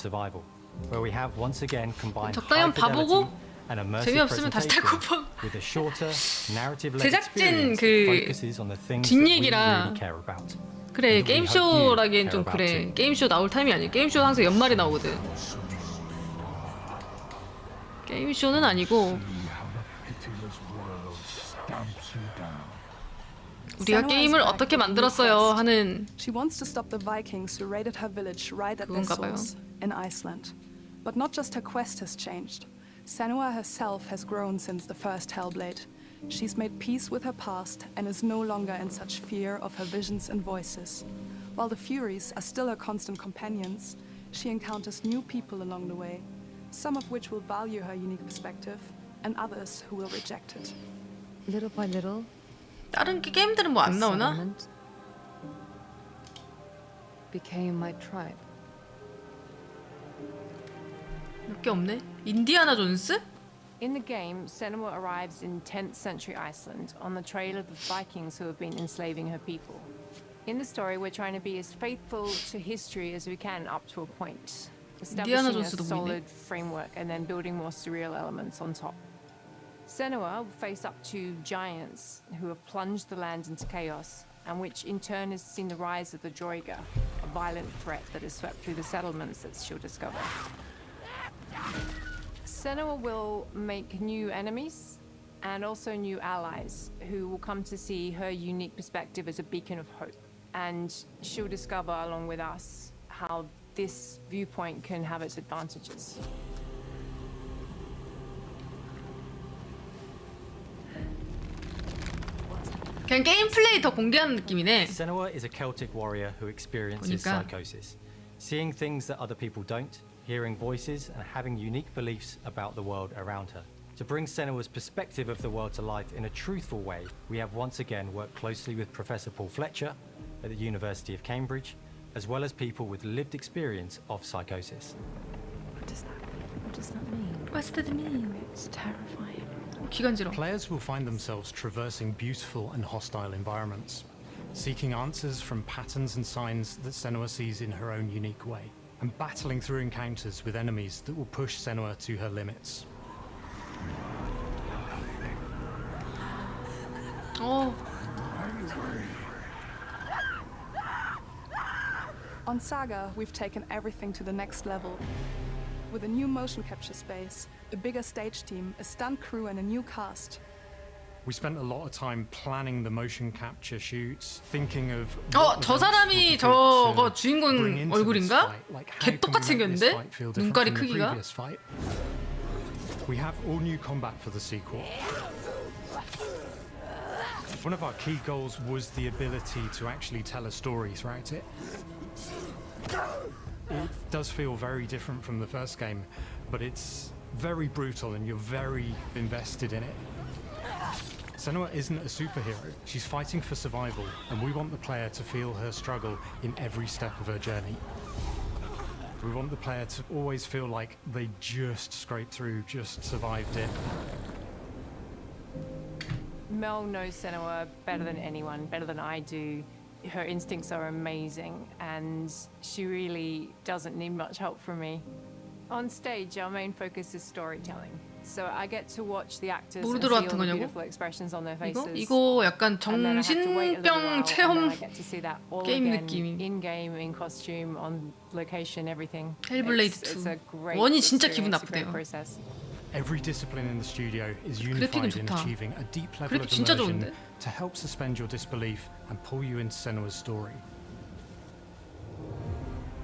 survival, where we have once again combined 적당히 high 한번 봐보고 fidelity and immersive 재미없으면 다시 presentation 탈곡. with a shorter, narrative-led 제작진 experience 그 that focuses on the things that we 뒷얘기라. really care about. 그래 And that we hope 게임쇼라기엔 you 좀 care 그래. about too. 게임쇼 나올 타임이 아니야. 게임쇼 항상 연말에 나오거든. 게임쇼는 아니고 우리가 게임을 어떻게 만들었어요 하는 She wants to stop the Vikings who raided her village right at their 그건가 봐요. source in Iceland. But not just her quest has changed. Senua herself has grown since the first Hellblade. She's made peace with her past and is no longer in such fear of her visions and voices. While the Furies are still her constant companions, she encounters new people along the way, some of which will value her unique perspective, and others who will reject it. Little by little, 다른 게임들은 뭐 안 나오나? settlement became my tribe. 몇 개 없네. 인디아나 존스? In the game, Senua arrives in 10th century Iceland on the trail of the Vikings who have been enslaving her people. In the story, we're trying to be as faithful to history as we can up to a point, establishing a 존스도 보이네. solid framework and then building more surreal elements on top. Senua will face up to giants who have plunged the land into chaos, and which in turn has seen the rise of the Droiga, a violent threat that has swept through the settlements that she'll discover. Senua will make new enemies and also new allies who will come to see her unique perspective as a beacon of hope. And she'll discover, along with us, how this viewpoint can have its advantages. 그냥 게임 플레이 더 공개하는 느낌이네. Senua is a Celtic warrior who experiences 보니까. psychosis, seeing things that other people don't, hearing voices, and having unique beliefs about the world around her. To bring Senua's perspective of the world to life in a truthful way, we have once again worked closely with Professor Paul Fletcher at the University of Cambridge, as well as people with lived experience of psychosis. What does that mean? What's that mean? It's terrifying. 기관지러. Players will find themselves traversing beautiful and hostile environments, seeking answers from patterns and signs that Senua sees in her own unique way, and battling through encounters with enemies that will push Senua to her limits. 어, On Saga, we've taken everything to the next level. With a new motion capture space, a bigger stage team, a stunt crew, and a new cast. We spent a lot of time planning the motion capture shoots, thinking of 저 사람이 저거 주인공 얼굴인가? 개 똑같이 생겼는데? 눈깔이 크기가? We have all new combat for the sequel. One of our key goals was the ability to actually tell a story throughout it. It does feel very different from the first game, but it's very brutal and you're very invested in it. Senua isn't a superhero, she's fighting for survival, and we want the player to feel her struggle in every step of her journey. We want the player to always feel like they just scraped through, just survived it. Mel knows Senua better than anyone, better than I do. Her instincts are amazing, and she really doesn't need much help from me. On stage, our main focus is storytelling. So I get to watch the actors and see 모르드로 all 같은 the 거냐고? beautiful expressions on their 이거? faces. 이거 약간 And then I have to wait a little 정신병 while, 체험 and then I get to see that all 게임 again, 느낌. in game, in costume, on location, everything. 헬블레이드 It's 2. a great 원이 진짜 기분 experience, a great 나쁘대요. process. Every discipline in the studio is 그래픽은 unified in 좋다. achieving a deep level 그래픽 of 진짜 immersion 좋은데? to help suspend your disbelief and pull you into Senua's story.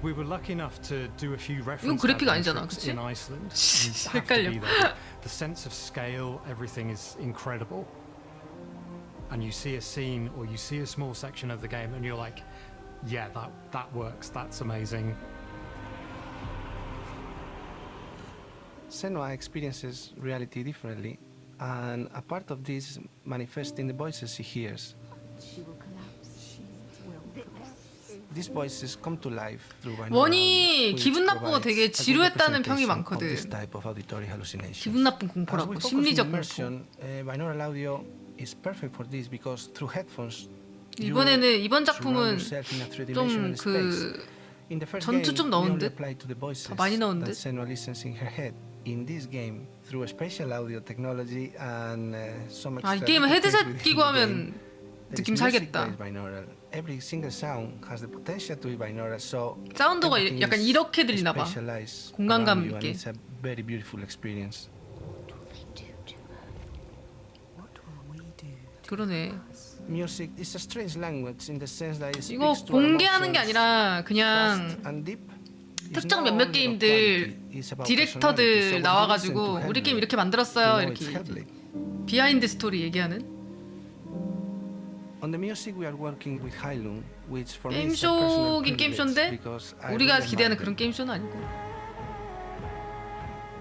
We were lucky enough to do a few reference 그래픽 add-on 아니잖아, tricks 그치? in Iceland. You have to 헷갈려. be there. The sense of scale, everything is incredible. And you see a scene or you see a small section of the game and you're like, yeah, that works, that's amazing. Senua experiences reality differently, and a part of this manifests in the voices she hears. These voices come to life through binaural 원이 audio, which 기분 나쁘고 provides 되게 a good 지루했다는 평이 representation of this 많거든. type of auditory hallucinations. 기분 나쁜 As 공포라고. we focus 심리적 on 공포. immersion, binaural audio is perfect for this because through headphones, you 이번 작품은 surround yourself in a 좀 three-dimensional space. 그 In the first 전투 game, 좀 we 넣은 only 듯? apply to the voices 더 많이 넣은 that 듯? Senua listens in her head. In this game, through a special audio technology and some 아, extra 이 게임은 details 헤드셋 within 끼고 the 하면 game, there 느낌 is music 살겠다. that is binaural. Every single sound has the potential to be binaural, so 사운드가 everything 약간 is 이렇게 들리나 봐. specialized 공간감 around you, and 있게. it's a very beautiful experience. 그러네. Music is a strange language in the sense that it 이거 speaks to our 공개하는 게 emotions 아니라 그냥 fast and deep. It's 특정 not 몇몇 only about 게임들 quality, it's about personality. So 디렉터들 when you listen to 나와가지고 우리 Hellblade, 게임 이렇게 you 만들었어요 know 이렇게 it's Hellblade. 비하인드 스토리 얘기하는. On the music we are working with Hailun, which for me 게임 is a personal 쇼긴 게임 privilege 쇼인데 because I 우리가 really 기대하는 admire 그런 them. 게임 쇼는 아니고.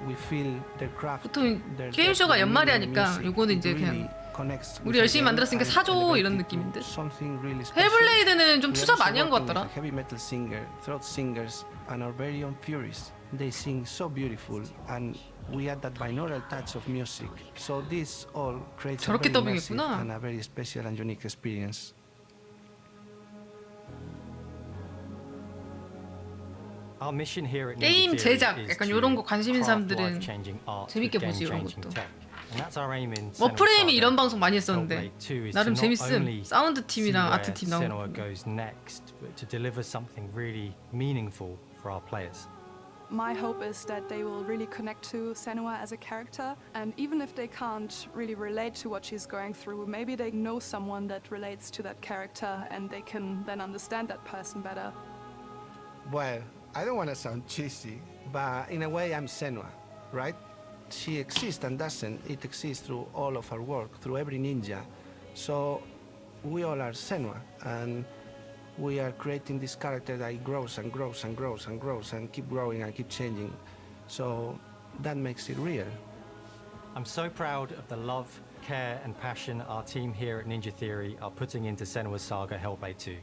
We feel their craft, 보통 their 게임 쇼가 depth, 연말에 their 하니까 music. 요거는 It 이제 really 그냥 connects with 우리 the 열심히 game 만들었으니까 and 사줘 elevates 이런 it to 느낌인데. something really special. 헬블레이드는 좀 We are 투자 also 많이 한 것 working with 같더라. a heavy metal singer, throat singers, and our very own Furies. They sing so beautiful, and we add that binaural touch of music. So this all creates a 저렇게 very immersive 더빙했구나. and a very special and unique experience. Our mission here at 게임 Ninja Theory 제작, is 약간 to 요런 거 관심 있는 craft 사람들은 life-changing art 재밌게 with 보지, 이런 game-changing 것도. tech. And that's our aim in 워프레임이 Senua 이런 Saga. 방송 많이 했었는데 Hellblade 2 is 나름 to not 재밌음. only 사운드 see 팀이랑 where 아트 팀 Senua 나오고. goes next, but to deliver something really meaningful for our players. My hope is that they will really connect to Senua as a character, and even if they can't really relate to what she's going through, maybe they know someone that relates to that character and they can then understand that person better. Well, I don't want to sound cheesy, but in a way I'm Senua, right? She exists and doesn't. It exists through all of our work, through every ninja. So we all are Senua, and we are creating this character that grows and grows and grows and grows and keep growing and keep changing. So that makes it real. I'm so proud of the love, care and passion our team here at Ninja Theory are putting into Senua's Saga Hellblade 2.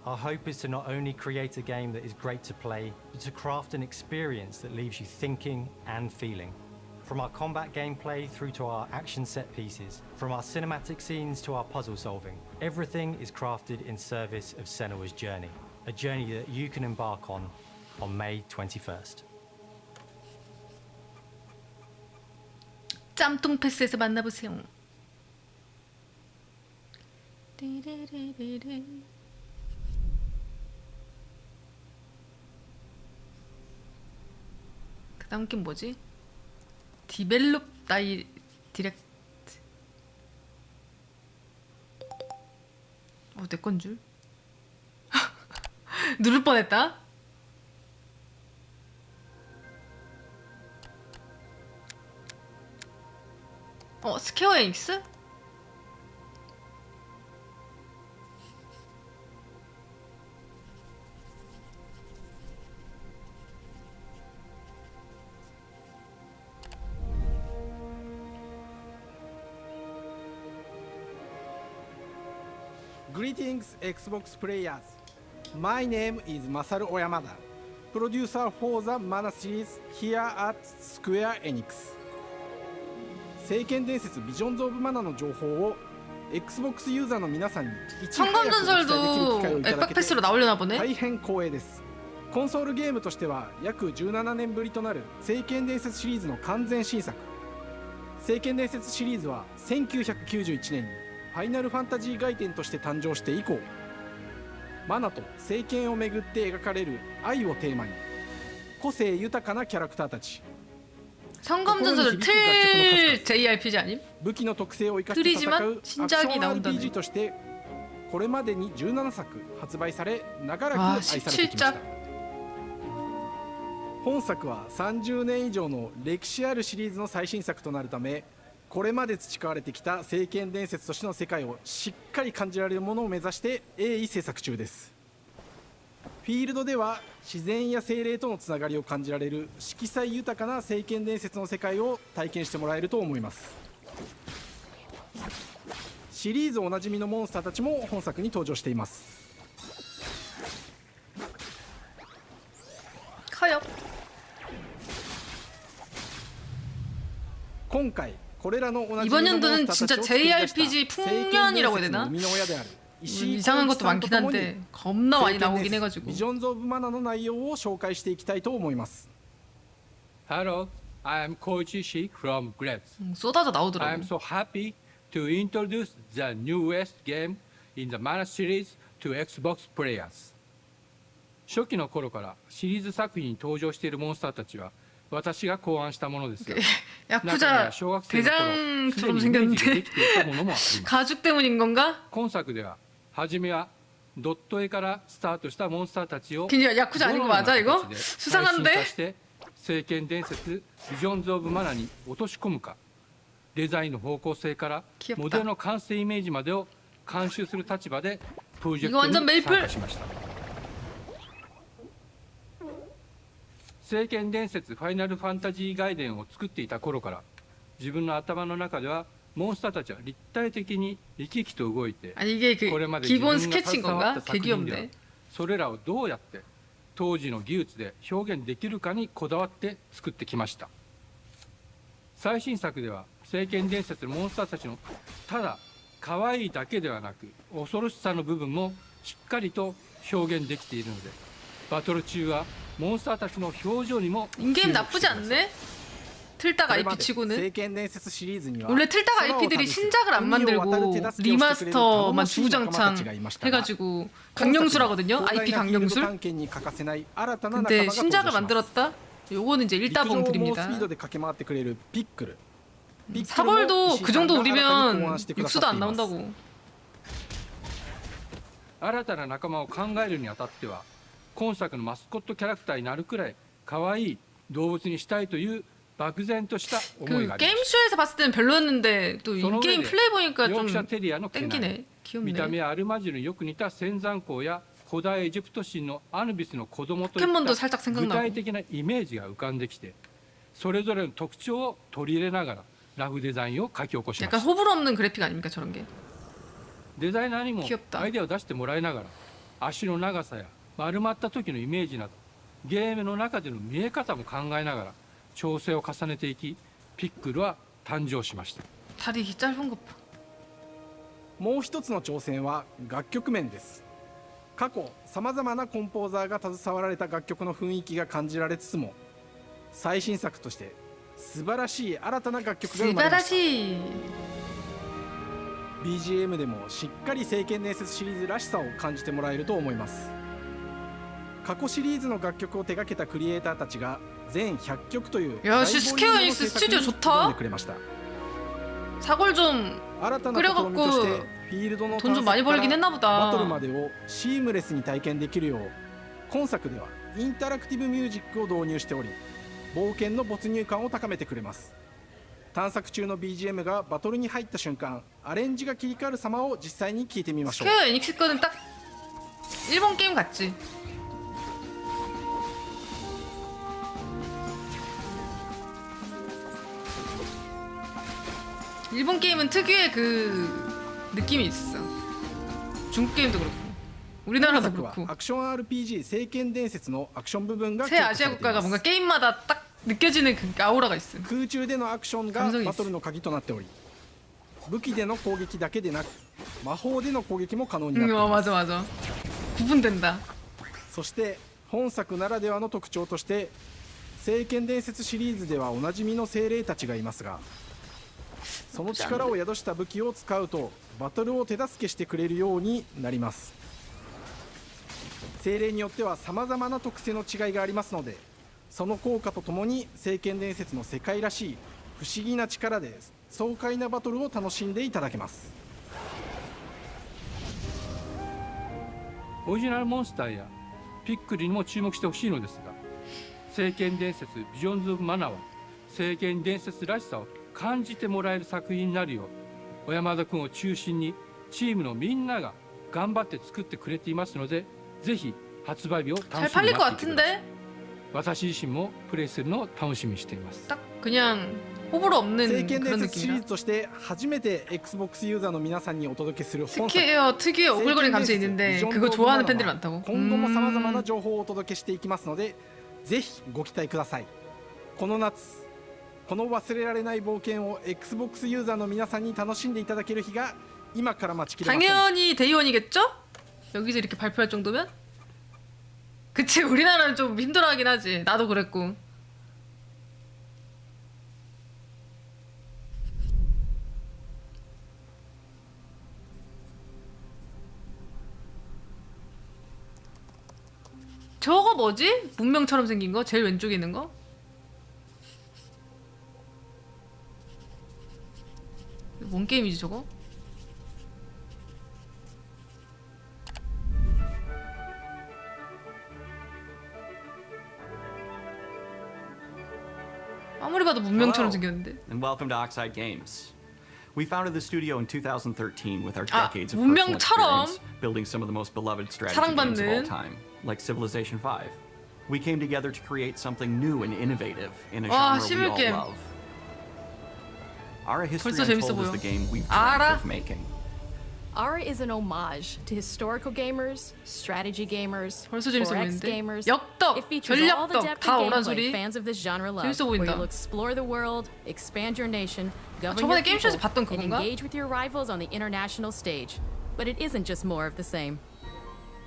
Our hope is to not only create a game that is great to play, but to craft an experience that leaves you thinking and feeling. From our combat gameplay through to our action set pieces, from our cinematic scenes to our puzzle solving, everything is crafted in service of Senua's journey, a journey that you can embark on May 21st. 짬통 패스에서 만나보세요. 띠리리리리. 그 다음 게 뭐지? 디벨롭 디렉트. 내 건 줄. 누를 뻔했다. 스퀘어 에닉스? Greetings, Xbox players. My name is Masaru Oyamada, producer for the Mana series here at Square Enix. 聖剣伝説ビジョンズ・オブ・マナの情報を Xbox ユーザーの皆さんにいち早くお伝えできる機会を 성검전설도 いただ 엑박 けて 패스로 나오려나 보네. 大変光栄です。コンソールゲームとしては約17年ぶりとなる聖剣伝説シリーズの完全新作。聖剣伝説シリーズは1991年にファイナルファンタジー外伝として誕生して以降、マナと聖剣をめぐって描かれる愛をテーマに個性豊かなキャラクターたち、 성검전설 틀 JRPG 아님? 武器の特性を生かして戦うアクション 나온다네. RPG としてこれまでに17作発売され長らく愛されてきました。本作は30年以上の歴史あるシリーズの最新作となるため、これまで培われてきた聖剣伝説としての世界をしっかり感じられるものを目指して鋭意制作中です。フィールドでは自然や精霊とのつながりを感じられる色彩豊かな聖剣伝説の世界を体験してもらえると思います。シリーズおなじみのモンスターたちも本作に登場しています。 커요. 今回これらのおなじみ 이번 のモン 연도는 スターたち 진짜 を作り出した JRPG 풍년이라고 해야 되나? 聖剣伝説の生みの親である 이상한 것도 많긴 한데 겁나 많이 나오긴 해가지고. ビジョンズ・オブ・マナの内容を紹介していきたいと思います。 Hello, I am Koichi Shi from Grabs. 쏟아져 I 나오더라고. am so happy to introduce the newest game in the Mana series to Xbox players. 初期の頃からシリーズ作品に登場しているモンスターたちは私が考案したものですよ。 야쿠자 대장처럼 생겼는데 가죽 때문인 건가? 今作では初めはドット絵からスタートしたモンスターたちを 그냥 야쿠자 아닌 거 맞아 이거? 수상한데? して聖剣伝説ビジョンズ・オブ・マナに落とし込むか、デザインの方向性からモデルの完成イメージまでを監修する立場でプロジェクトに参加しました。聖剣伝説ファイナルファンタジー外伝を作っていた頃から自分の頭の中ではモンスターたちは立体的に生き生きと動いて、 이게 그 これまで 기본 自分が 스케치인 携わっ 건가? た作品では 개귀엽네. それらをどうやって当時の技術で表現できるかにこだわって作ってきました。最新作では聖剣伝説のモンスターたちのただ可愛いだけではなく恐ろしさの部分もしっかりと表現できているので、バトル中はモンスターたちの表情にも 인게임 나쁘지 않네? 틀딱 IP 치고는. 聖剣伝説シリーズには 원래 틀딱 IP들이 신작을 안 만들고 리마스터만 주구장창 해가지고 강령술하거든요. IP 강령술. 근데 신작을 만들었다? 요거는 이제 1다봉 드립니다. 사골도 그 정도 우리면 육수도 안 나온다고. 新たな仲間を考えるにあたっては今作のマスコットキャラクターになるくらい可愛い動物にしたいという漠然とした思い 그 があります。 게임쇼에서 봤을 때는 별로였는데 또 인게임 플레이 보니까 좀 ヨークシャテリアの毛並み 땡기네. 見た 귀엽네. 目はアルマジルによく似た仙山港や古代エジプト神のアヌビスの子供といっ 포켓몬도 た 살짝 具 생각나고. 体的なイメージが浮かんできて、それぞれの特徴を取り入れながらラフデザインを書き起こしま 약간 した。 호불호 없는 그래픽 아닙니까 저런 게? デザイナーにも 귀엽다. アイデアを出してもらいながら足の長さや丸まった時のイメージなどゲームの中での見え方も考えながら調整を重ねていき、ピックルは誕生しました。 다리 짧은 것 봐. もう一つの挑戦は楽曲面です。過去さまざまなコンポーザーが携わられた楽曲の雰囲気が感じられつつも、最新作として素晴らしい新たな楽曲が生まれました。 스바라시. BGM でもしっかり聖剣伝説シリーズらしさを感じてもらえると思います。過去シリーズの楽曲を手掛けたクリエイターたちが全100曲というやしスケアエニックススタジオ좋다。 挑んでくれました。 사골 좀 新たな試みとしてフィールドの探索からバトルまでをシームレスに体験できるよう、今作ではインタラクティブミュージックを導入しており、冒険の没入感を高めてくれます。探索中の BGM がバトルに入った瞬間、アレンジが切り替わる様を実際に聞いてみましょう。 스퀘어 에닉스 거는 딱 일본 게임 같지. 일본 게임은 특유의 그 느낌이 있어. 중국 게임도 그렇고 우리나라도 今作は 그렇고 アクション RPG 聖剣伝説のアクション部分が 새 아시아 국가가 뭔가 게임마다 딱 느껴지는 그 아우라가 있어. 空中でのアクションがバトルの鍵となっており、武器での攻撃だけでなく魔法での攻撃も可能になっています。 맞아. 구분된다. そして本作ならではの特徴として聖剣伝説シリーズではおなじみの精霊たちがいますが、その力を宿した武器を使うとバトルを手助けしてくれるようになります。精霊によってはさまざまな特性の違いがありますので、その効果とともに聖剣伝説の世界らしい不思議な力で爽快なバトルを楽しんでいただけます。オリジナルモンスターやピックルにも注目してほしいのですが、聖剣伝説ビジョンズ・オブ・マナーは聖剣伝説らしさを感じてもらえる作品になるよう小山田君を中心にチームのみんなが頑張って作ってくれていますので、ぜひ発売日を楽しみに待っていてください。私自身もプレイするのを楽しみにしています。 딱 그냥 호불호 없는 聖剣伝 그런 説シリー 느낌이라. ズとして初めて XBOX ユーザーの皆さんにお届けする本作 스퀘어 특유의 오글거리는 감성이 있는데 그거 좋아하는 팬들이 많다고. 今後もさまざまな情報をお届けしていきますので、ぜひご期待ください。この夏、この忘れられない冒険を XBOX ユーザーの皆さんに楽しんでいただける日が今から待ちきれません 당연히 데이원이겠죠? 여기서 이렇게 발표할 정도면? 그치, 우리나라는 좀 힘들어하긴 하지. 나도 그랬고. 저거 뭐지? 문명처럼 생긴 거? 제일 왼쪽에 있는 거? 뭔 게임이지 저거? 아무리 봐도 문명처럼 생겼는데. And welcome to Oxide Games. We founded the studio in 2013 with our 아, decades of personal 문명처럼 experience building some of the most beloved strategy games of all 사랑받는 time, like Civilization V. We came together to create something new and innovative in a 와, genre we all 게임. love. Ara History 벌써 재밌어 Untold is 보여. the game we've 알아? dreamt of making. Ara is an homage to historical gamers, strategy gamers, 벌써 재밌어 4X 보이는데? gamers. 역덕, It features all the 전략덕 depth 다 of 오란 gameplay 소리. fans of this genre love, 재밌어 where 보인다. you'll explore the world, expand your nation, govern 저번에 your people, 게임쇼에서 봤던 and 그건가? engage with your rivals on the international stage. But it isn't just more of the same.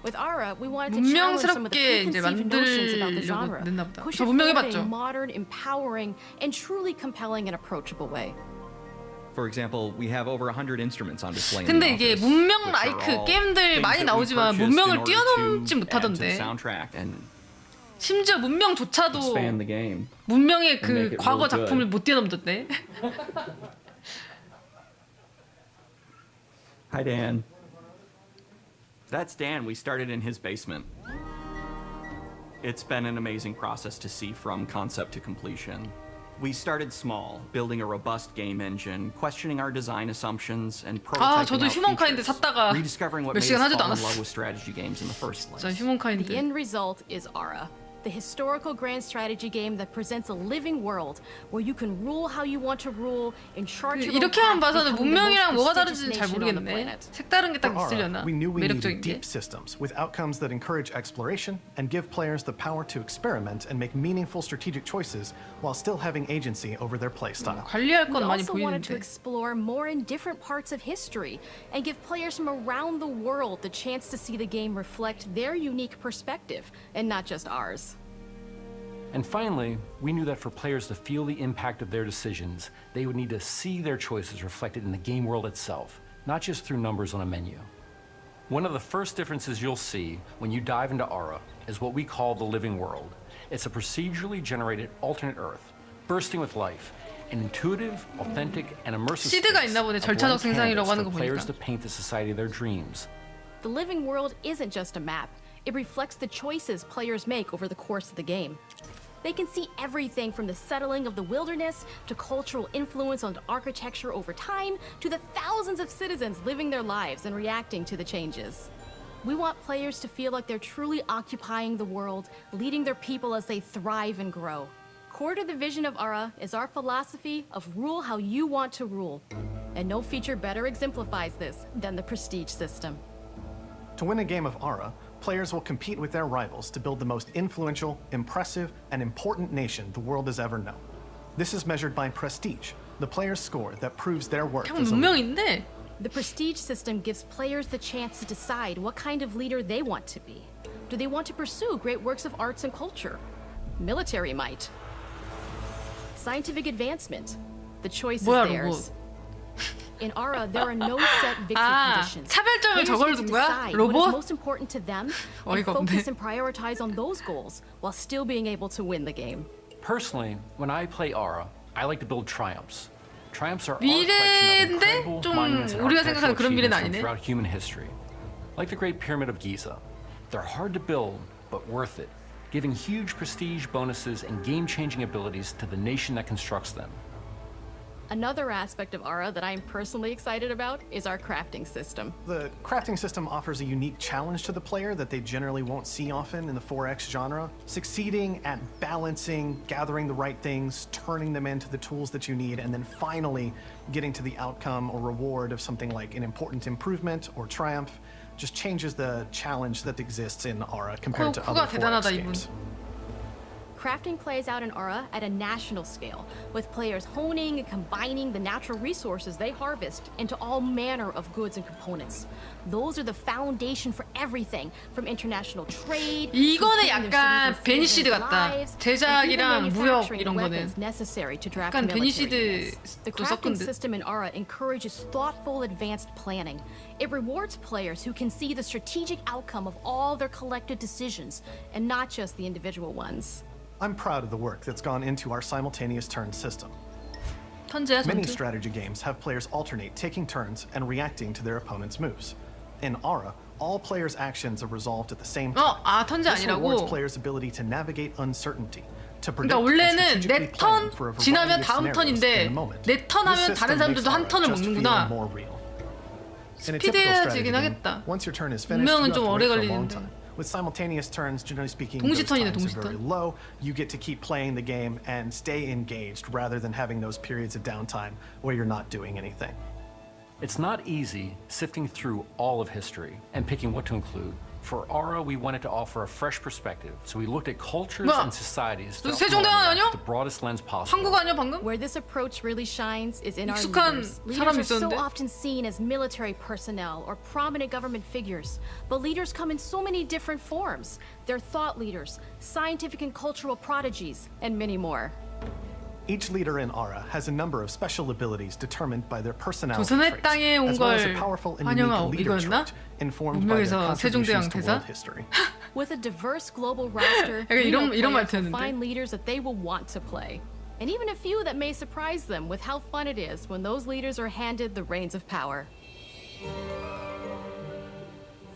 With Ara, we wanted to challenge some of the 문명스럽게 이제 preconceived notions about the 만들려고 genre, 냈나 보다. push 저 it 문명 forward in 해봤죠. a modern, empowering, and truly compelling and approachable way. For example, we have over 100 instruments on display in 근데 the 이게 office, 문명 which are 라이크 all 게임들 things 많이 that we 나오지만 purchased in 문명을 order 뛰어넘지 to add to the 못하던데. soundtrack and 심지어 문명조차도 expand the game. 문명의 and 그 make it 과거 really good. 작품을 못 뛰어넘던데. Hi, Dan. That's Dan. We started in his basement. It's been an amazing process to see from concept to completion. We started small, building a robust game engine, questioning our design assumptions, and 아, prototyping 저도 out 휴먼카인드 features, 샀다가 rediscovering what 몇 made 시간 us 하지도 fall in 않았어. love with strategy games in the first place. 진짜 휴먼카인드. The end result is Ara, the historical grand strategy game that presents a living world where you can rule how you want to rule, in charge of 이렇게만 봐서는 문명이랑 뭐가 다른지는 잘 모르겠네. 색다른 게 딱 For 있으려나? Ara, we knew we needed 매력적인 게. deep systems with outcomes that encourage exploration and give players the power to experiment and make meaningful strategic choices while still having agency over their playstyle. 관리할 We 건 많이 also wanted to 보이는데. explore more in different parts of history and give players from around the world the chance to see the game reflect their unique perspective and not just ours. And finally, we knew that for players to feel the impact of their decisions, they would need to see their choices reflected in the game world itself, not just through numbers on a menu. One of the first differences you'll see when you dive into Ara is what we call the living world. It's a procedurally generated alternate Earth, bursting with life, an intuitive, authentic, and immersive 시드가 space, 있나 보네. a 절차적 blank 생산이라고 canvas 하는 거 for players 보니까. to paint the society of their dreams. The living world isn't just a map. It reflects the choices players make over the course of the game. They can see everything from the settling of the wilderness to cultural influence on architecture over time to the thousands of citizens living their lives and reacting to the changes. We want players to feel like they're truly occupying the world, leading their people as they thrive and grow. Core to the vision of Ara is our philosophy of rule how you want to rule. And no feature better exemplifies this than the prestige system. To win a game of Ara, players will compete with their rivals to build the most influential, impressive, and important nation the world has ever known. This is measured by prestige, the player's score that proves their worth 그냥 as a leader. 문명인데. The prestige system gives players the chance to decide what kind of leader they want to be. Do they want to pursue great works of arts and culture? Military might? Scientific advancement? The choice is 뭐야, theirs. 로봇. In Ara, there are no set victory 아, conditions. 차별점을 Players 저걸 get to 둔 거야? decide what is 로봇? most important to them and 어이가 없네. focus and prioritize on those goals while still being able to win the game. Personally, when I play Ara, I like to build triumphs. Triumphs are our collection of 미래인데 incredible 좀 monuments and 우리가 architectural 생각하는 그런 미래는 achievements from 아니네. throughout human history. Like the Great Pyramid of Giza. They're hard to build, but worth it, giving huge prestige bonuses and game-changing abilities to the nation that constructs them. Another aspect of Ara that I'm personally excited about is our crafting system. The crafting system offers a unique challenge to the player that they generally won't see often in the 4X genre. Succeeding at balancing, gathering the right things, turning them into the tools that you need, and then finally getting to the outcome or reward of something like an important improvement or triumph just changes the challenge that exists in Ara compared to other 코가 대단하다, 4X 이분. games. Crafting plays out in Aura at a national scale, with players honing and combining the natural resources they harvest into all manner of goods and components. Those are the foundation for everything, from international trade. 이거는 약간 베니시드 같다. 제작이랑 무역 이런 거는 약간 베니시드도 섞은 듯. The system in Aura encourages thoughtful, advanced planning. It rewards players who can see the strategic outcome of all their collective decisions, and not just the individual ones. I'm proud of the work that's gone into our simultaneous turn system. 턴제야, Many 전투. strategy games have players alternate taking turns and reacting to their opponent's moves. In Aura, all players' actions are resolved at the same time. 턴제 This rewards 아니라고? players' ability to navigate uncertainty, to predict 그러니까 and 원래는 strategically 내 plan 턴 for a variety 지나면 of 다음 scenarios 턴인데 in the moment. 내 턴 This 하면 다른 system makes 사람들도 한 Aura 턴을 just feel 먹는구나. more real. In a typical strategy 스피드해야지긴 game, 하겠다. once your turn is finished, you 운명은 have 좀 to 오래 wait for a long 걸리는데. time. With simultaneous turns, generally speaking, 동시 those 턴이네, times 동시 are very 턴. low. You get to keep playing the game and stay engaged rather than having those periods of downtime where you're not doing anything. It's not easy sifting through all of history and picking what to include. For Aura, we wanted to offer a fresh perspective, so we looked at cultures 뭐야? and societies 너 throughout 세종대왕 millennia 아니야? with the broadest lens possible. 한국 아니야 방금? Where this approach really shines is in our 익숙한 leaders. 사람이 Leaders are so 있었는데? often seen as military personnel or prominent government figures, but leaders come in so many different forms. They're thought leaders, scientific and cultural prodigies, and many more. Each leader in Aura has a number of special abilities determined by their personality 조선의 traits, 땅에 온 as well as a 걸 powerful and 환영하오. unique leader 이거였나? trait informed by their 운명에서 세종대왕 contributions to 대사? world history. With a diverse global roster, 약간 we know 이런 말 players will 듣는데? find leaders that they will want to play. And even a few that may surprise them with how fun it is when those leaders are handed the reins of power.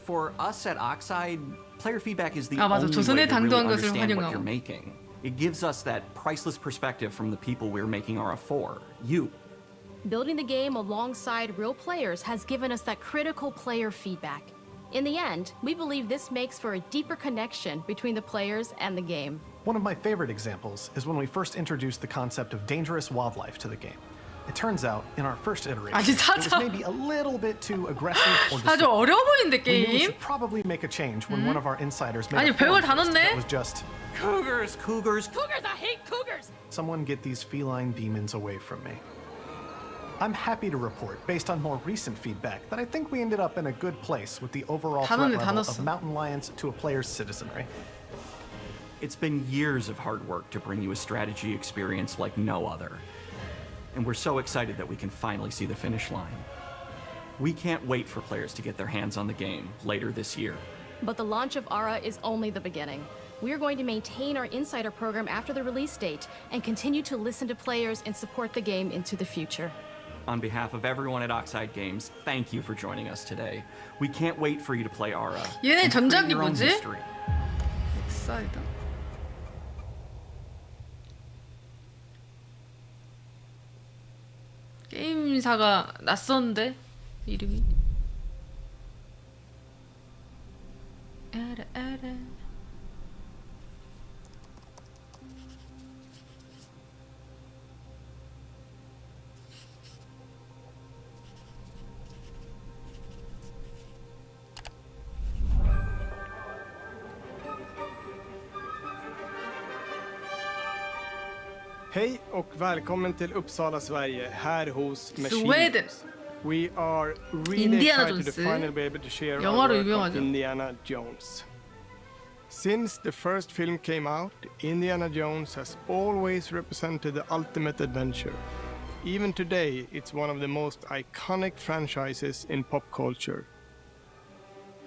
For us at Oxide, player feedback is the 아, 맞아. only 조선에 way to really 당도한 것을 understand what 환영하오. you're making. It gives us that priceless perspective from the people we're making Aura for, you. Building the game alongside real players has given us that critical player feedback. In the end, we believe this makes for a deeper connection between the players and the game. One of my favorite examples is when we first introduced the concept of dangerous wildlife to the game. It turns out, in our first iteration, 아니, it was 사자. maybe a little bit too aggressive or 아주 어려워 보이는데 we knew we 게임? should probably make a change when one of our insiders made 아니, a forum 별걸 다 post 넣네? that was just Cougars, cougars, Cougars, I hate cougars! someone get these feline demons away from me. I'm happy to report, based on more recent feedback, that I think we ended up in a good place with the overall 다 threat 넣네, 다 level 넣었어. of mountain lions to a player's citizenry. It's been years of hard work to bring you a strategy experience like no other. And we're so excited that we can finally see the finish line. We can't wait for players to get their hands on the game later this year. But the launch of Aura is only the beginning. We're going to maintain our insider program after the release date and continue to listen to players and support the game into the future. On behalf of everyone at Oxide Games, thank you for joining us today. We can't wait for you to play Aura. 얘네 and create 전작이 your own 뭐지? history. 엑사이다. 게임사가 낯선데 이름이. 알아. Hej och välkommen till Uppsala, Sverige, här hos Machine. Sweden. We are really Indiana excited to Jones. finally be able to share 영화로 our work of 유명하죠. Indiana Jones. Since the first film came out, Indiana Jones has always represented the ultimate adventure. Even today, it's one of the most iconic franchises in pop culture.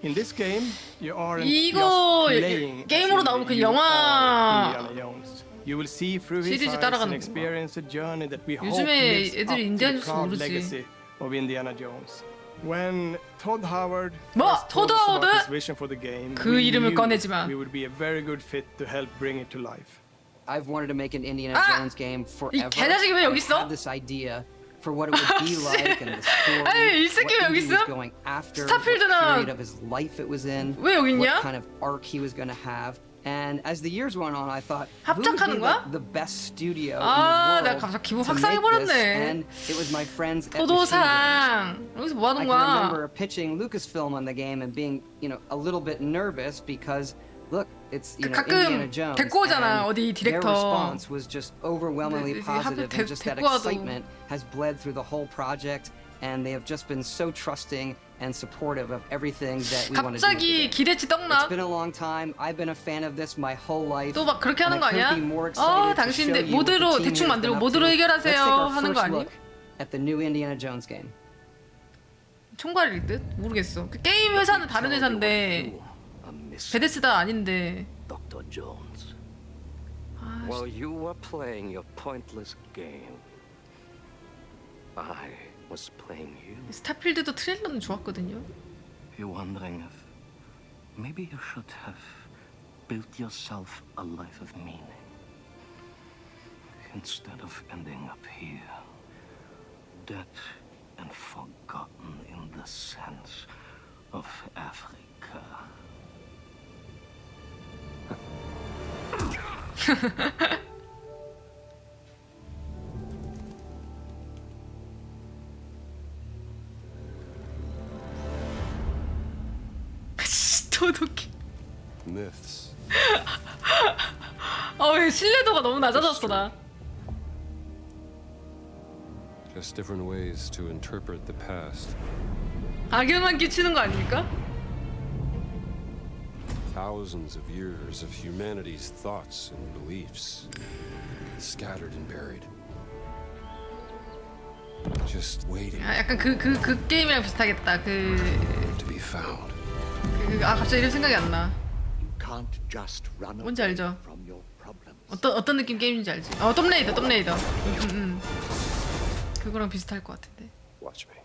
In this game, you aren't 이거 just playing 게임으로 as 나오면 그 you 영화 are Indiana Jones. You will see through his 시리즈 eyes 따라가는 and experience a journey that we hope 요즘에 lives up 애들이 to 인디아나 the 존스 proud 모르지. legacy of Indiana Jones. When Todd Howard 뭐? first told 토드 us about 하워드? his vision for the game, 그 we 이름을 knew 꺼내지마. we would be a very good fit to help bring it to life. I've wanted to make an Indiana 아! Jones game 이 forever. 개자식이 왜 여기 I've 있어? had this idea for what it would be like and the story. 아니, 이 새끼 왜 what 여기 Indy was 있어? going after, 스타필드나 what period of his life it was in, 왜 여기 있냐? what kind of arc he was going to have. And as the years went on, I thought, who would 합작하는 be 거야? the best studio 아, in the 내가 world 갑자기 기분 to 확상해버렸네. make this? And it was my friends at Machine Games. 포도상 여기서 뭐 I 하는 can 거야? remember pitching Lucasfilm on the game and being, a little bit nervous because Look, it's you know 가끔 Indiana Jones. 데리고 오잖아, and 어디 their 디렉터. response was just overwhelmingly 네, positive, 하필 and just that 데리고 와도. excitement has bled through the whole project, and they have just been so trusting and supportive of everything that we want to do. 갑자기 기대치 It's 떡락. been a long time. I've been a fan of this my whole life. 또 막 그렇게 하는 and 거 I 아니야? couldn't be more excited to 당신들 show you what the 모드로 team 대충 has 만들고 been up 모드로 to. 해결하세요 Let's take our 하는 거 first 아니? look at the new Indiana Jones game. 총괄일 듯? 모르겠어. 그 게임 회사는 다른 회사인데 베데스다 아닌데. Dr. Jones. While you were playing your pointless game, I was playing you. 스타필드도 트레일러는 좋았거든요. You're wondering if maybe you should have built yourself a life of meaning instead of ending up here, dead and forgotten in the sense of Africa. 도둑이. Myths. 왜 신뢰도가 너무 낮아졌어 나. Just different ways to interpret the past. 악영향 끼치는 거 아닙니까? Thousands of years of humanity's thoughts and beliefs, scattered and buried. Just waiting. 약간 그 게임이랑 비슷하겠다. to be found. 갑자기 이름 생각이 안 나. Can't just run 뭔지 알죠? from your problems. 어떤 느낌 게임인지 알지? 톰레이더. 그거랑 비슷할 것 같은데. Watch me.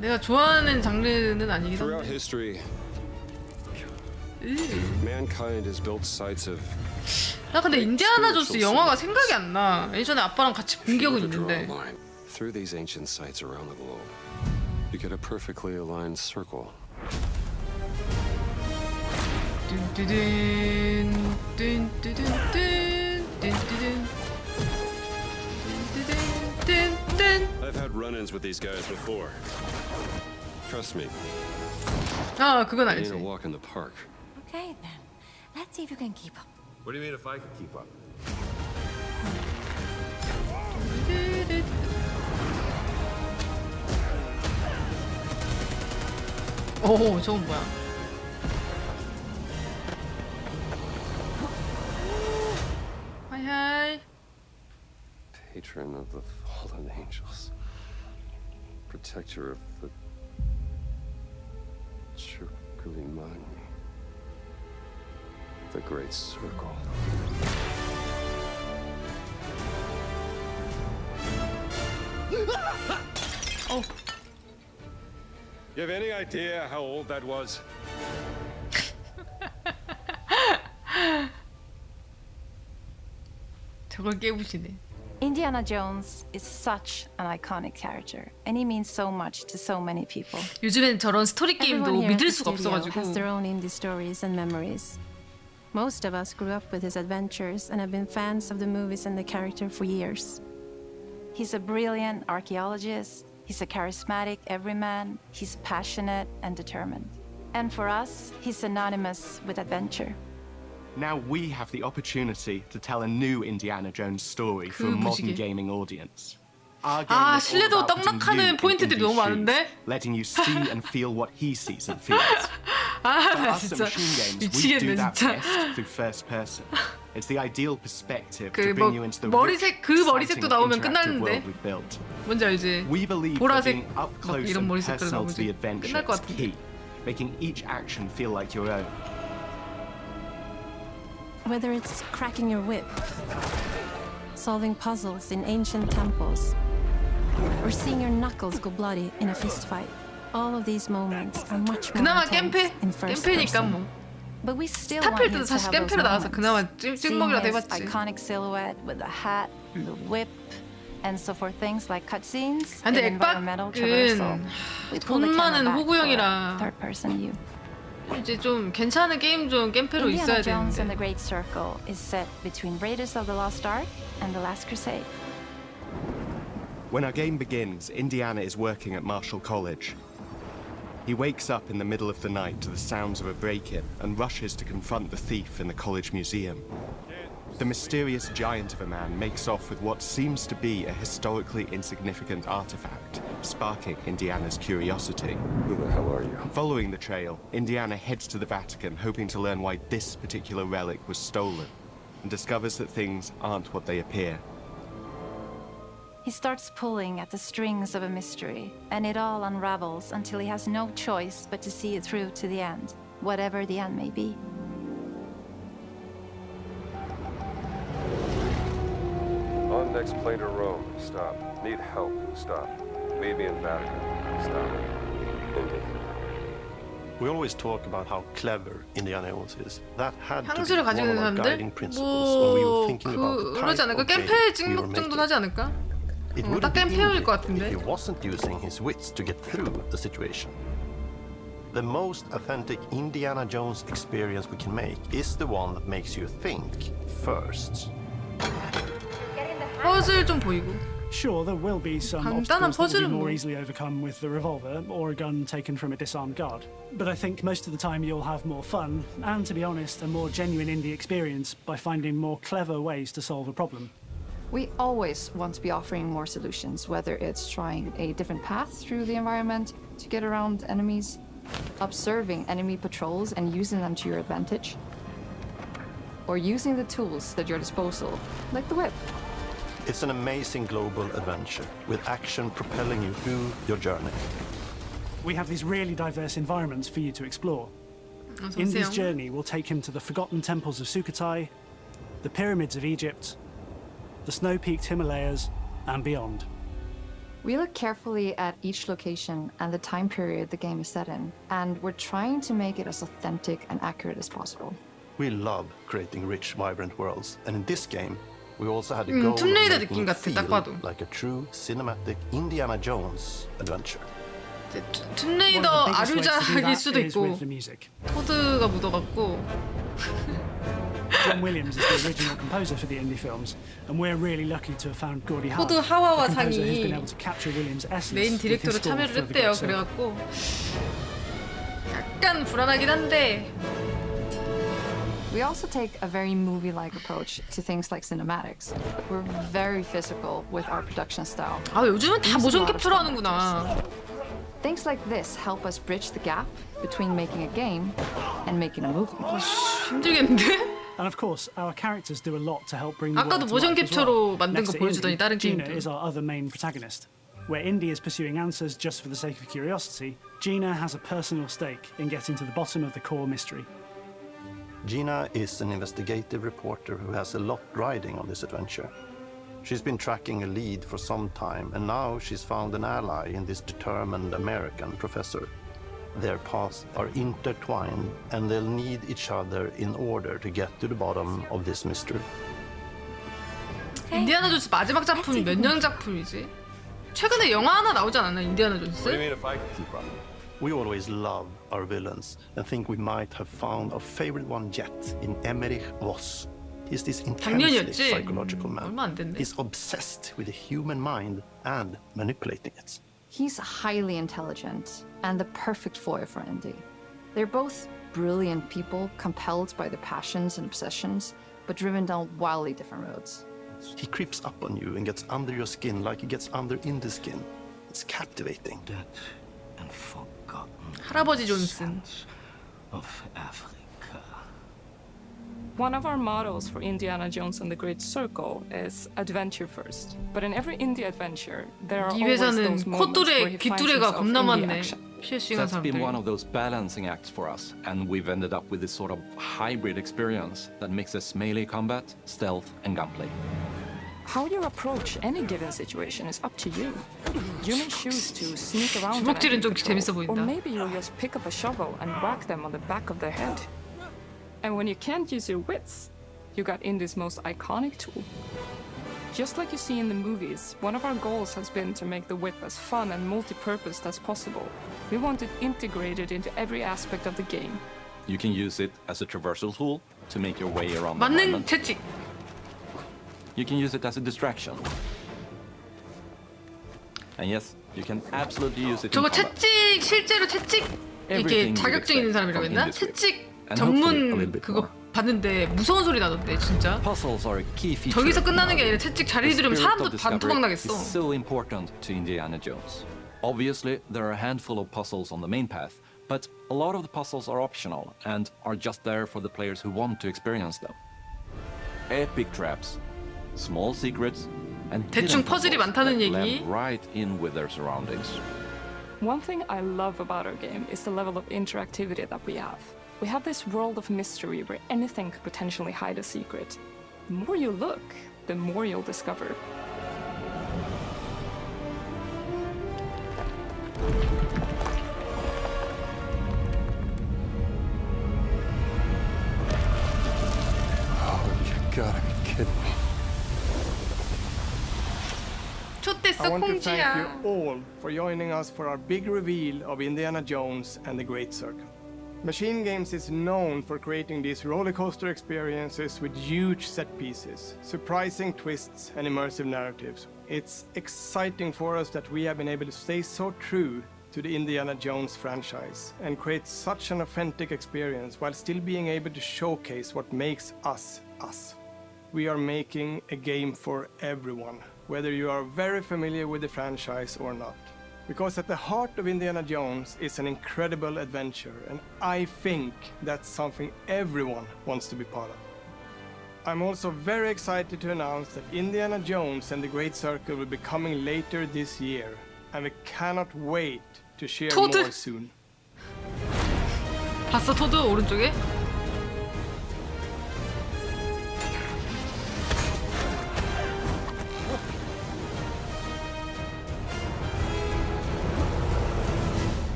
내가 좋아하는 장르는 아니긴 Throughout 한데. history, mankind has built sites of. 나 근데 인디아나 존스 영화가 생각이 안 나. 예전에 아빠랑 같이 본 기억은 있는데. Through these ancient sites around the globe, you get a perfectly aligned circle. I've had run-ins with these guys before. Trust me. 그건 It 알지. ain't a walk in the park. Okay then, let's see if you can keep up. What do you mean if I could keep up? 오, 저건 뭐야? 하이. Patron of the fallen angels. Protector of the Chukwuemani. The Great Circle. Oh. You have any idea how old that was? 저걸 깨부시네. Indiana Jones is such an iconic character, and he means so much to so many people. 요즘엔 저런 스토리 게임도 Everyone here at 믿을 the 수가 studio 없어가지고. has their own indie stories and memories. Most of us grew up with his adventures and have been fans of the movies and the character for years. He's a brilliant archaeologist. He's a charismatic everyman. He's passionate and determined. And for us, he's synonymous with adventure. Now we have the opportunity to tell a new Indiana Jones story for a modern gaming audience. Our game is all 신뢰도 about putting you 떡락하는 in 포인트들이 너무 Indy's 많은데? shoes, letting you see and feel what he sees and feels. For 나 us at 진짜 Machine Games, we 미치겠네 do that 진짜. best through first person. It's the ideal perspective 그 to bring you into the 머리색 rich, 머리색도 exciting, 나오면 interactive 끝나는데. world we've built. 뭔지 알지? We believe that 보라색 being up 막 close 이런 and 머리 색깔 personal to the 나오지. adventure 끝날 것 is 같은데. key, making each action feel like your own. Whether it's cracking your whip, solving puzzles in ancient temples, or seeing your knuckles go bloody in a fistfight, all of these moments are much more 그나마 intense 겜페? in first 겜페니까 person. 뭐. But we still want you 스타필드도 to 사실 have those 겜페로 나와서 moments. 그나마 Seeing 찍먹이라도 his 해봤지. iconic silhouette with the hat, the whip, and so for things like cutscenes 근데 and environmental 엑박은 traversal, we pull the 돈 camera 많은 back for 호구형이라 third person view. 이제 좀 괜찮은 게임 좀 겜페로 Indiana 있어야 Jones and 되는데. the Great Circle is set between Raiders of the Lost Ark and the Last Crusade. When our game begins, Indiana is working at Marshall College. He wakes up in the middle of the night to the sounds of a break-in and rushes to confront the thief in the college museum. The mysterious giant of a man makes off with what seems to be a historically insignificant artifact, sparking Indiana's curiosity. Who the hell are you? Following the trail, Indiana heads to the Vatican, hoping to learn why this particular relic was stolen, and discovers that things aren't what they appear. He starts pulling at the strings of a mystery, and it all unravels until he has no choice but to see it through to the end, whatever the end may be. On next plane to Rome. Stop. Need help. Stop. Meet me in Vatican. Stop. Indy. We always talk about how clever Indiana Jones is. That had to be 향수를 one 가지고 of 있는 our 사람들? guiding principles when we were thinking about the 그러지 type 않을까? of game 겜페 we were 찍먹 정도는 making. 하지 않을까? It 딱 wouldn't be 겜페일 것 Indy 같은데? if he wasn't using his wits to get through the situation. The most authentic Indiana Jones experience we can make is the one that makes you think first. 퍼즐 좀 보이고. Sure, there will be some 간단한 obstacles that will 퍼즐은 be more 뭐. easily overcome with the revolver or a gun taken from a disarmed guard. But I think most of the time you'll have more fun and, to be honest, a more genuine indie experience by finding more clever ways to solve a problem. We always want to be offering more solutions, whether it's trying a different path through the environment to get around enemies, observing enemy patrols and using them to your advantage, or using the tools at your disposal, like the whip. It's an amazing global adventure with action propelling you through your journey. We have these really diverse environments for you to explore. Indy's journey will take him to the forgotten temples of Sukhothai, the pyramids of Egypt, the snow-peaked Himalayas, and beyond. We look carefully at each location and the time period the game is set in, and we're trying to make it as authentic and accurate as possible. We love creating rich, vibrant worlds, and in this game, we also had a goal of 툼레이더 making 느낌 it 같아, 딱 feel 봐도. like a true cinematic Indiana Jones adventure. 툼레이더 아류작일 수도 is 있고 with the music. 코드가 묻어갖고. John Williams is the original composer for the indie films, and we're really lucky to have found Gordy Hart, 코드 a 하와와 composer who's 상이 been able to capture Williams' essence 메인 with his 디렉터로 score 참여를 for the 했대요. Great Circle. 그래갖고 약간 불안하긴 한데. We also take a very movie-like approach to things like cinematics. We're very physical with our production style. 아 요즘은 다 Use 모션 a lot of 캡처를 하는구나. Things like this help us bridge the gap between making a game and making a movie. 힘들겠는데? And of course, our characters do a lot to help bring the 아까도 world to 모션 life as well. 캡처로 만든 Next 거 to 보여주더니 Indy, 다른 Gina 게임도. is our other main protagonist. Where Indy is pursuing answers just for the sake of curiosity, Gina has a personal stake in getting to the bottom of the core mystery. Gina is an investigative reporter who has a lot riding on this adventure. She's been tracking a lead for some time, and now she's found an ally in this determined American professor. Their paths are intertwined, and they'll need each other in order to get to the bottom of this mystery. 인디아나 존스 마지막 작품이 몇 년 작품이지? 최근에 영화 하나 나오지 않았나? 인디아나 존스? We always love our villains and think we might have found our favorite one yet in Emmerich Voss. He's this intensely 작년이었지? psychological man. 얼마 안 됐네. He's obsessed with the human mind and manipulating it. He's highly intelligent and the perfect foil for Indy. They're both brilliant people compelled by their passions and obsessions, but driven down wildly different roads. He creeps up on you and gets under your skin like he gets under in the skin. It's captivating. And forgotten 할아버지 존슨. of Africa. One of our mottos for Indiana Jones and the Great Circle is adventure first. But in every indie adventure, there are 이 always 회사는 those moments where 콧뚜레 he finds 귀뚜레가 himself 겁나 in the 많네. action. 실시간 That's been 사람들. one of those balancing acts for us, and we've ended up with this sort of hybrid experience that mixes melee combat, stealth, and gunplay. How you approach any given situation is up to you. You may choose to sneak around an 주먹질은 enemy 좀 patrol, 재밌어 or 보인다. maybe you'll just pick up a shovel and whack them on the back of their head. And when you can't use your wits, you got Indy's most iconic tool. Just like you see in the movies, one of our goals has been to make the whip as fun and multi-purposed as possible. We want it integrated into every aspect of the game. You can use it as a traversal tool to make your way around the 맞는 environment. 채찍. You can use it as a distraction. And yes, you can absolutely use it in 저거 combat. 채찍 실제로 채찍 이렇게 자격증 있는 사람이라고 했나? 채찍 전문 그거 봤는데 무서운 소리 나던데 진짜. Puzzles are a key feature. 저기서 끝나는 게 아니라 채찍 잘 들으면 사람도 반토막 나겠어. It's so important to Indiana Jones. Obviously, there are a handful of puzzles on the main path, but a lot of the puzzles are optional and are just there for the players who want to experience them. Epic traps, small secrets, and 대충 퍼즐이 많다는 얘기. blend right in with their surroundings. One thing I love about our game is the level of interactivity that we have. We have this world of mystery where anything could potentially hide a secret. The more you look, the more you'll discover. Oh, you gotta be kidding me. I want to thank you all for joining us for our big reveal of Indiana Jones and the Great Circle. Machine Games is known for creating these roller coaster experiences with huge set pieces, surprising twists, and immersive narratives. It's exciting for us that we have been able to stay so true to the Indiana Jones franchise and create such an authentic experience while still being able to showcase what makes us us. We are making a game for everyone, whether you are very familiar with the franchise or not. Because at the heart of Indiana Jones is an incredible adventure, and I think that's something everyone wants to be part of. I'm also very excited to announce that Indiana Jones and the Great Circle will be coming later this year, and we cannot wait to share more soon. 봤어 토드 오른쪽에?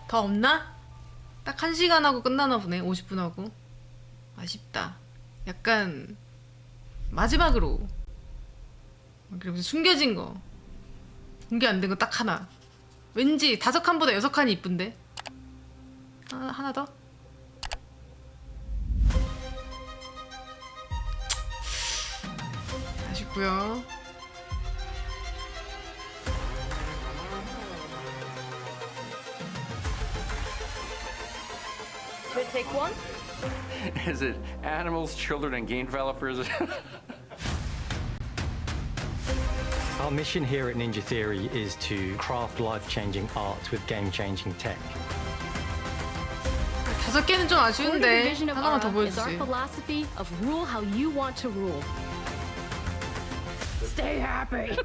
더 없나? 딱 1시간 하고 끝나나 보네. 50분 하고. 아쉽다. 약간 마지막으로 그리고 숨겨진 거 공개 안 된 거 딱 하나. 왠지 5칸보다 6칸이 이쁜데. 하나 더? 아쉽고요. Should I take one? Is it animals, children, and game developers? Our mission here at Ninja Theory is to craft life-changing art with game-changing tech. 5개는 좀 아쉬운데 하나만 더 is our 보여주세요. philosophy of rule how you want to rule. Stay happy.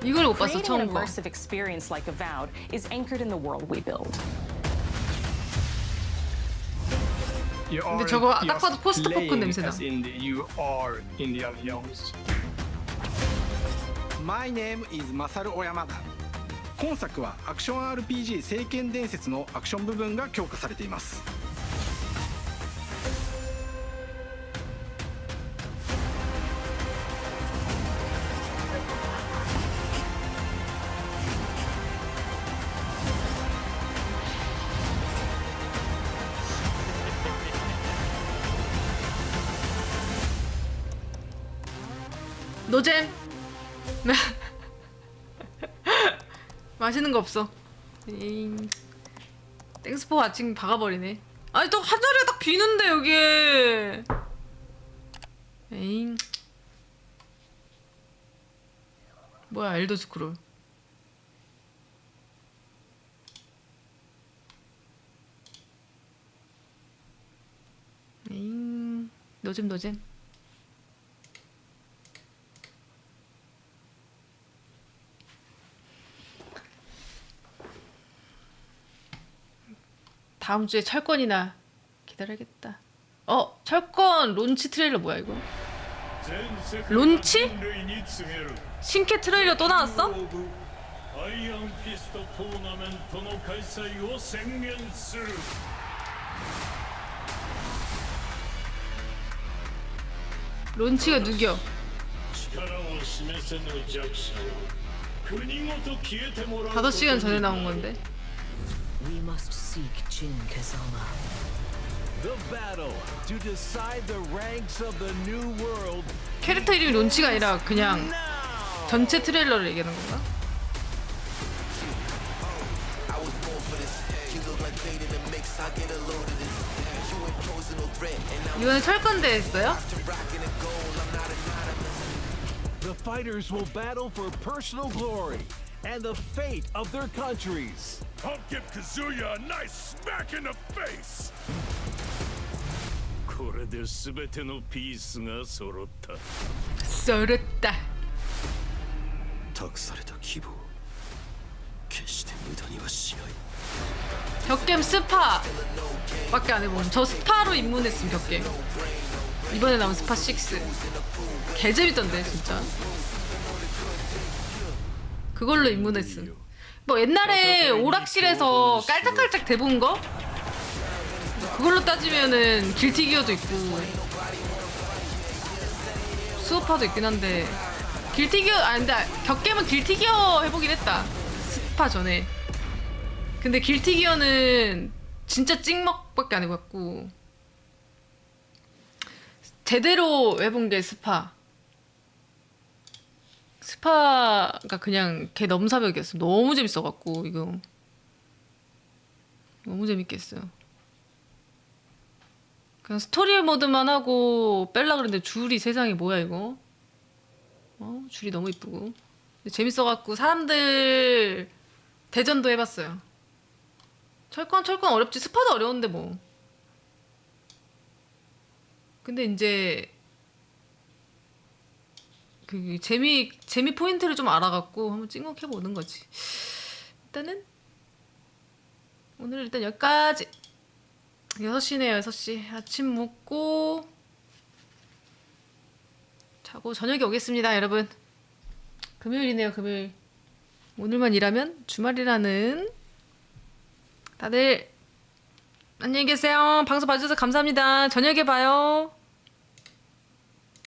이걸 못 봤어 Creating 처음 an 거. immersive experience like Avowed is anchored in the world we build. 근데 저거 딱 봐도 포스트 포크 냄새나. You are Indiana Jones. My name is Masaru Oyamada. 今作はアクション RPG 聖剣伝説のアクション部分が強化されています。노잼. 맛있는 거 없어. 땡스 포 아침 박아버리네. 아니 또 한 자리가 딱 비는데 여기에. 에잉. 뭐야 엘더 스크롤. 에잉. 노잼. 다음 주에 철권이나 기다려야겠다. 철권 론치 트레일러 뭐야 이거? 론치? 신캐 트레일러 또 나왔어? 론치가 누겨? 5시간 전에 나온 건데. We must seek Jin Kazama. 캐릭터 이름이 론치가 아니라 그냥 전체 트레일러를 얘기하는 건가? 이번에 철권대 했어요? The fighters will battle for personal glory and the fate of their countries. I'll give Kazuya a nice smack in the face. これで全てのピースが揃った。揃った。託された希望、決して無駄にはしない。 격겜 스파 밖에 안 해본. 저 스파로 입문했음 격겜. 이번에 나온 스파 6 개 재밌던데 진짜. 그걸로 입문했음. 뭐 옛날에 오락실에서 깔짝깔짝 대본 거? 그걸로 따지면은 길티기어도 있고 수호파도 있긴 한데 길티기어 근데 격겜은 길티기어 해보긴 했다. 스파 전에. 근데 길티기어는 진짜 찍먹밖에 안 해봤고 제대로 해본 게 스파가 그냥 걔 넘사벽이었어. 너무 재밌어갖고 이거 너무 재밌게 했어요. 그냥 스토리 모드만 하고 뺄라 그랬는데 줄이 세상에 뭐야 이거. 줄이 너무 이쁘고 재밌어갖고 사람들 대전도 해봤어요. 철권 어렵지. 스파도 어려운데 뭐. 근데 이제 그 재미 포인트를 좀 알아갖고 한번 찍먹해보는 거지. 일단은 오늘 일단 여기까지. 6시네요. 6시. 아침 먹고 자고 저녁에 오겠습니다 여러분. 금요일이네요. 금요일. 오늘만 일하면 주말이라는. 다들 안녕히 계세요. 방송 봐주셔서 감사합니다. 저녁에 봐요.